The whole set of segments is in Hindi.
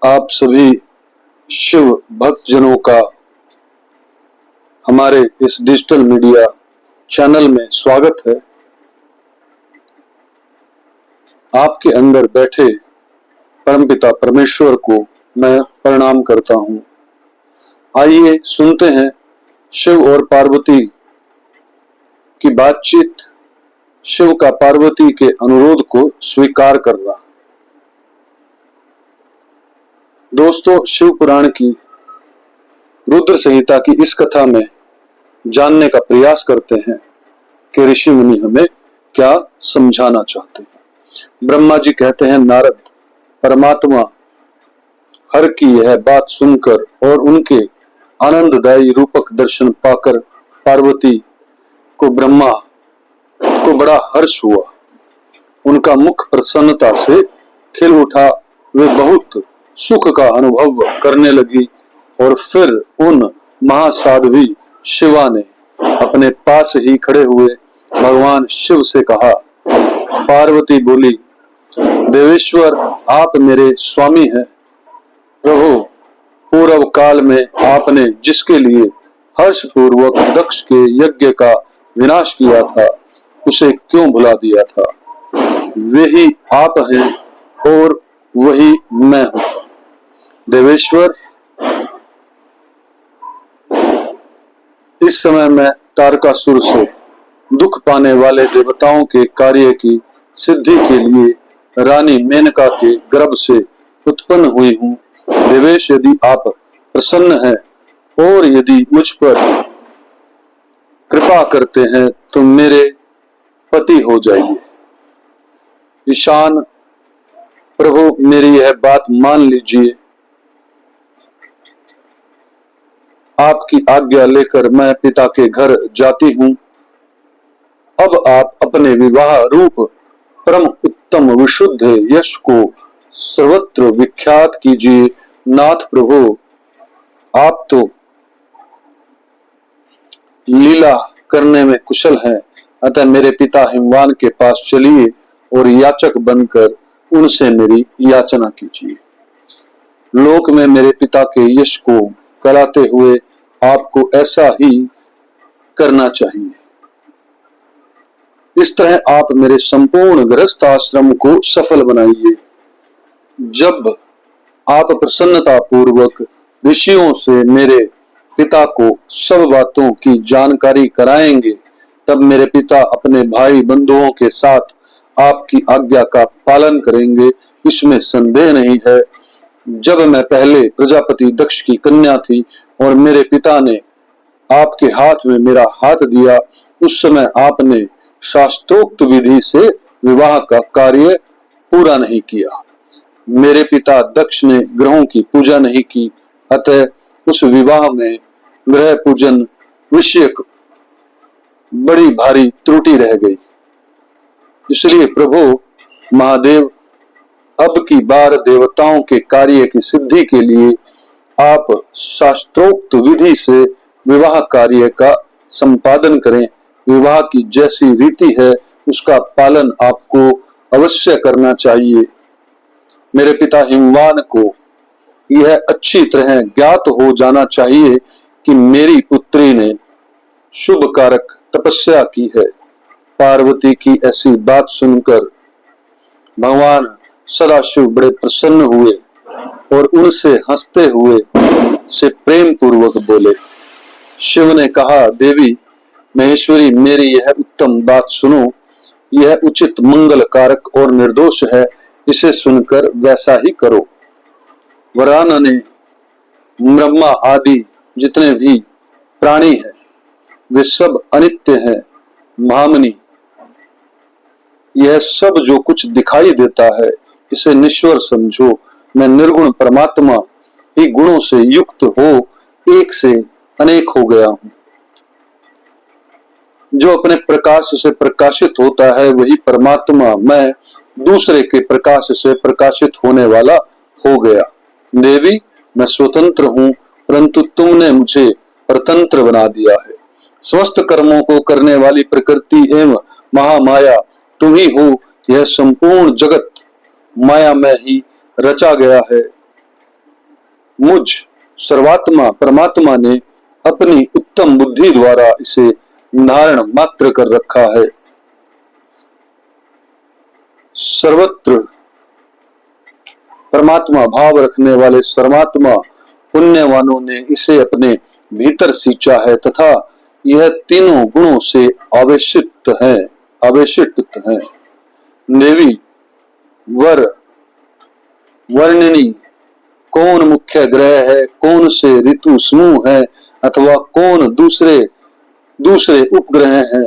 आप सभी शिव भक्तजनों का हमारे इस डिजिटल मीडिया चैनल में स्वागत है। आपके अंदर बैठे परमपिता परमेश्वर को मैं प्रणाम करता हूँ। आइए सुनते हैं शिव और पार्वती की बातचीत, शिव का पार्वती के अनुरोध को स्वीकार करना। दोस्तों, शिव पुराण की रुद्र संहिता की इस कथा में जानने का प्रयास करते हैं कि ऋषि मुनि हमें क्या समझाना चाहते हैं। ब्रह्मा जी कहते हैं, नारद, परमात्मा हर की यह बात सुनकर और उनके आनंददायी रूपक दर्शन पाकर पार्वती को ब्रह्मा को बड़ा हर्ष हुआ। उनका मुख प्रसन्नता से खिल उठा। वे बहुत सुख का अनुभव करने लगी और फिर उन महासाध्वी शिवा ने अपने पास ही खड़े हुए भगवान शिव से कहा। पार्वती बोली, देवेश्वर, आप मेरे स्वामी हैं। प्रभु, पूर्व काल में आपने जिसके लिए हर्ष पूर्वक दक्ष के यज्ञ का विनाश किया था, उसे क्यों भुला दिया था? वही आप हैं और वही मैं हूं। देवेश्वर, इस समय मैं तारकासुर से दुख पाने वाले देवताओं के कार्य की सिद्धि के लिए रानी मेनका के गर्भ से उत्पन्न हुई हूँ। देवेश, यदि आप प्रसन्न हैं और यदि मुझ पर कृपा करते हैं तो मेरे पति हो जाइए। ईशान प्रभु, मेरी यह बात मान लीजिए। आपकी आज्ञा लेकर मैं पिता के घर जाती हूँ। अब आप अपने विवाह रूप परम उत्तम विशुद्ध यश को सर्वत्र विख्यात कीजिए। नाथ प्रभु, आप तो लीला करने में कुशल हैं, अतः मेरे पिता हिमवान के पास चलिए और याचक बनकर उनसे मेरी याचना कीजिए। लोक में मेरे पिता के यश को फैलाते हुए आपको ऐसा ही करना चाहिए। इस तरह आप मेरे संपूर्ण गृहस्थ आश्रम को सफल बनाइए। जब आप प्रसन्नता पूर्वक ऋषियों से मेरे पिता को सब बातों की जानकारी कराएंगे, तब मेरे पिता अपने भाई बंधुओं के साथ आपकी आज्ञा का पालन करेंगे, इसमें संदेह नहीं है। जब मैं पहले प्रजापति दक्ष की कन्या थी और मेरे पिता ने आपके हाथ में मेरा हाथ दिया, उस समय आपने शास्त्रोक्त विधि से विवाह का कार्य पूरा नहीं किया। मेरे पिता दक्ष ने ग्रहों की पूजा नहीं की, अतः उस विवाह में ग्रह पूजन विषयक बड़ी भारी त्रुटि रह गई। इसलिए प्रभु महादेव, अब की बार देवताओं के कार्य की सिद्धि के लिए आप शास्त्रोक्त विधि से विवाह कार्य का संपादन करें। विवाह की जैसी रीति है उसका पालन आपको अवश्य करना चाहिए। मेरे पिता हिमवान को यह अच्छी तरह ज्ञात हो जाना चाहिए कि मेरी पुत्री ने शुभ कारक तपस्या की है। पार्वती की ऐसी बात सुनकर भगवान सदाशिव बड़े प्रसन्न हुए और उनसे हंसते हुए से प्रेम पूर्वक बोले। शिव ने कहा, देवी महेश्वरी, मेरी यह उत्तम बात सुनो। यह उचित मंगल कारक और निर्दोष है, इसे सुनकर वैसा ही करो। वरान ने ब्रह्मा आदि जितने भी प्राणी हैं वे सब अनित्य हैं। महामनी, यह सब जो कुछ दिखाई देता है इसे निश्वर समझो। मैं निर्गुण परमात्मा ही गुणों से युक्त हो एक से अनेक हो गया हूं। जो अपने प्रकाश से प्रकाशित होता है वही परमात्मा मैं दूसरे के प्रकाश से प्रकाशित होने वाला हो गया। देवी, मैं स्वतंत्र हूं, परंतु तुमने मुझे परतंत्र बना दिया है। समस्त कर्मों को करने वाली प्रकृति एवं महामाया तुम ही हो। यह संपूर्ण जगत माया में ही रचा गया है। मुझ सर्वात्मा परमात्मा ने अपनी उत्तम बुद्धि द्वारा इसे धारण मात्र कर रखा है। सर्वत्र परमात्मा भाव रखने वाले सर्वात्मा पुण्यवानों ने इसे अपने भीतर सींचा है तथा यह तीनों गुणों से आवेशित है। देवी, वर, वर्णिनी, कौन मुख्य ग्रह है, कौन से ऋतु समूह है अथवा कौन दूसरे उपग्रह हैं,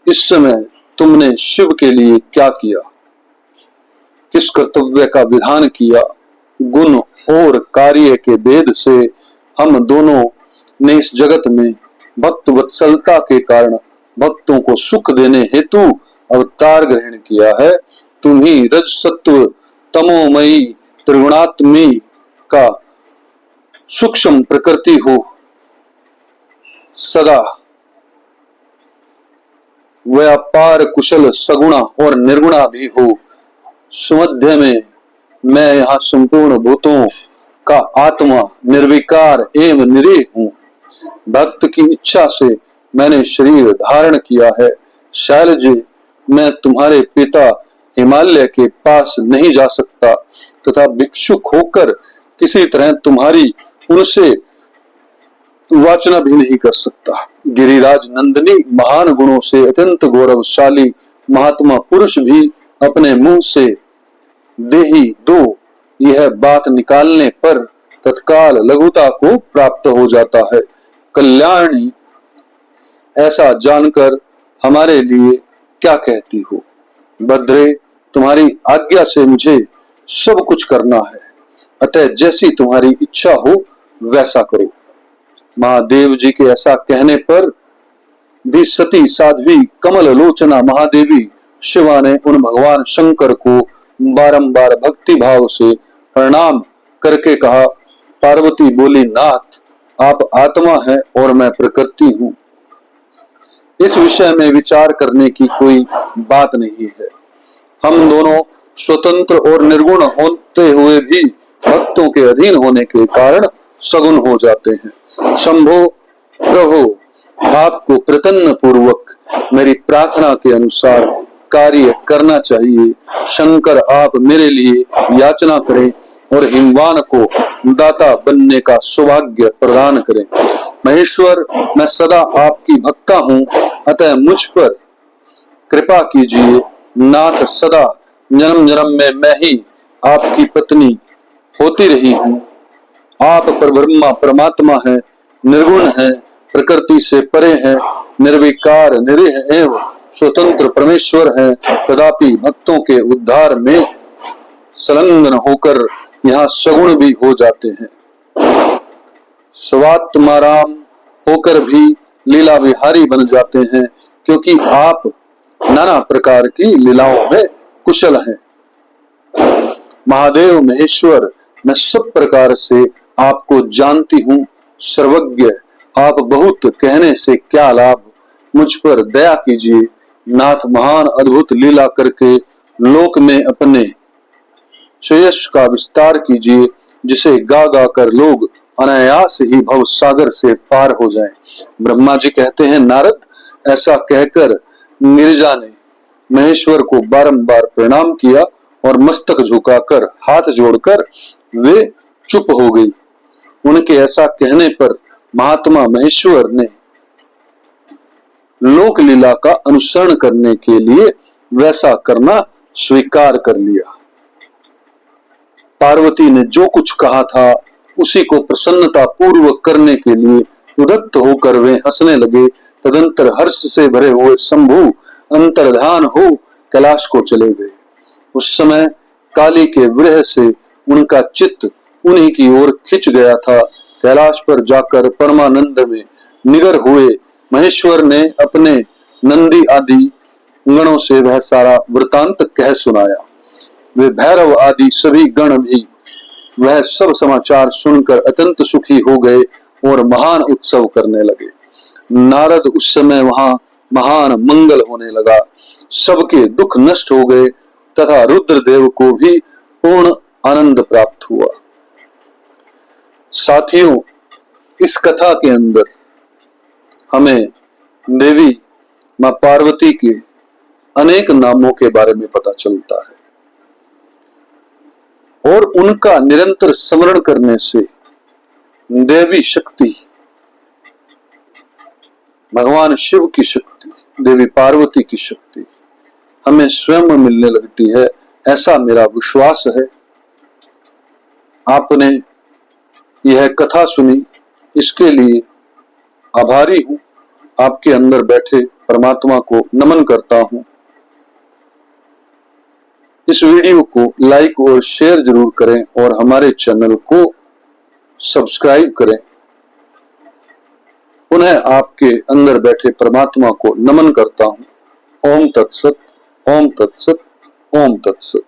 इस समय तुमने शिव के लिए क्या किया, किस कर्तव्य का विधान किया। गुण और कार्य के भेद से हम दोनों ने इस जगत में भक्त वत्सलता के कारण भक्तों को सुख देने हेतु अवतार ग्रहण किया है। तुम ही रज सत्व तमोमयी त्रिगुणात्मी का सूक्ष्म प्रकृति हो, सदा व्यापार कुशल सगुणा और निर्गुणा भी हो। सुमध्य में मैं यहाँ संपूर्ण भूतों का आत्मा निर्विकार एवं निरीह हूँ। भक्त की इच्छा से मैंने शरीर धारण किया है। शैलजी, मैं तुम्हारे पिता हिमालय के पास नहीं जा सकता तथा भिक्षुक होकर किसी तरह तुम्हारी उनसे वाचना भी नहीं कर सकता। गिरिराज नंदिनी महान गुणों से अत्यंत गौरवशाली महात्मा पुरुष भी अपने मुंह से देही दो यह बात निकालने पर तत्काल लघुता को प्राप्त हो जाता है। कल्याणी, ऐसा जानकर हमारे लिए क्या कहती हो। भद्रे, तुम्हारी आज्ञा से मुझे सब कुछ करना है, अतः जैसी तुम्हारी इच्छा हो वैसा करो। महादेव जी के ऐसा कहने पर भी सती साध्वी कमल लोचना महादेवी शिवा ने उन भगवान शंकर को बारंबार भक्ति भाव से प्रणाम करके कहा। पार्वती बोली, नाथ, आप आत्मा है और मैं प्रकृति हूं, इस विषय में विचार करने की कोई बात नहीं है। हम दोनों स्वतंत्र और निर्गुण होते हुए भी भक्तों के अधीन होने के कारण सगुण हो जाते हैं। शंभो, प्रभु, आपको प्रतन्न पूर्वक मेरी प्रार्थना के अनुसार कार्य करना चाहिए। शंकर, आप मेरे लिए याचना करें और हिमवान को दाता बनने का सौभाग्य प्रदान करें। महेश्वर, मैं सदा आपकी भक्ता हूँ, अतः मुझ पर कृपा कीजिए। नाथ, सदा जन्म जन्म में मैं ही आपकी पत्नी होती रही हूँ। आप परब्रह्मा परमात्मा है, निर्गुण है, प्रकृति से परे है, निर्विकार निरीह एवं स्वतंत्र परमेश्वर है। तथापि भक्तों के उद्धार में संलग्न होकर यहाँ सगुण भी हो जाते हैं। स्वात्माराम होकर भी लीला विहारी बन जाते हैं, क्योंकि आप नाना प्रकार की लीलाओं में कुशल हैं। महादेव महेश्वर, मैं सब प्रकार से आपको जानती हूँ, सर्वज्ञ आप बहुत कहने से क्या लाभ, मुझ पर दया कीजिए। नाथ, महान अद्भुत लीला करके लोक में अपने श्रेयस का विस्तार कीजिए, जिसे गा गा कर लोग अनायास ही भव सागर से पार हो जाएं। ब्रह्मा जी कहते हैं, नारद, ऐसा कहकर गिरिजा ने महेश्वर को बारंबार प्रणाम किया और मस्तक झुकाकर हाथ जोड़कर वे चुप हो गई। उनके ऐसा कहने पर महात्मा महेश्वर ने लोक लीला का अनुसरण करने के लिए वैसा करना स्वीकार कर लिया। पार्वती ने जो कुछ कहा था उसी को प्रसन्नता पूर्वक करने के लिए उद्यत होकर वे हंसने लगे। तदंतर हर्ष से भरे हुए शंभु अंतर्धान हो कैलाश को चले गए। उस समय काली के विरह से उनका चित्त उन्हीं की ओर खिंच गया था। कैलाश पर जाकर परमानंद में निगर हुए महेश्वर ने अपने नंदी आदि गणों से वह सारा वृतांत कह सुनाया। वे भैरव आदि सभी गण भी वह सब समाचार सुनकर अत्यंत सुखी हो गए और महान उत्सव करने लगे। नारद उस समय वहां महान मंगल होने लगा। सबके दुख नष्ट हो गए तथा रुद्रदेव को भी पूर्ण आनंद प्राप्त हुआ। साथियों, इस कथा के अंदर हमें देवी मां पार्वती के अनेक नामों के बारे में पता चलता है और उनका निरंतर स्मरण करने से देवी शक्ति, भगवान शिव की शक्ति, देवी पार्वती की शक्ति हमें स्वयं मिलने लगती है, ऐसा मेरा विश्वास है। आपने यह कथा सुनी, इसके लिए आभारी हूं। आपके अंदर बैठे परमात्मा को नमन करता हूं। इस वीडियो को लाइक और शेयर जरूर करें और हमारे चैनल को सब्सक्राइब करें। पुनः आपके अंदर बैठे परमात्मा को नमन करता हूं। ओम तत्सत, ओम तत्सत, ओम तत्सत।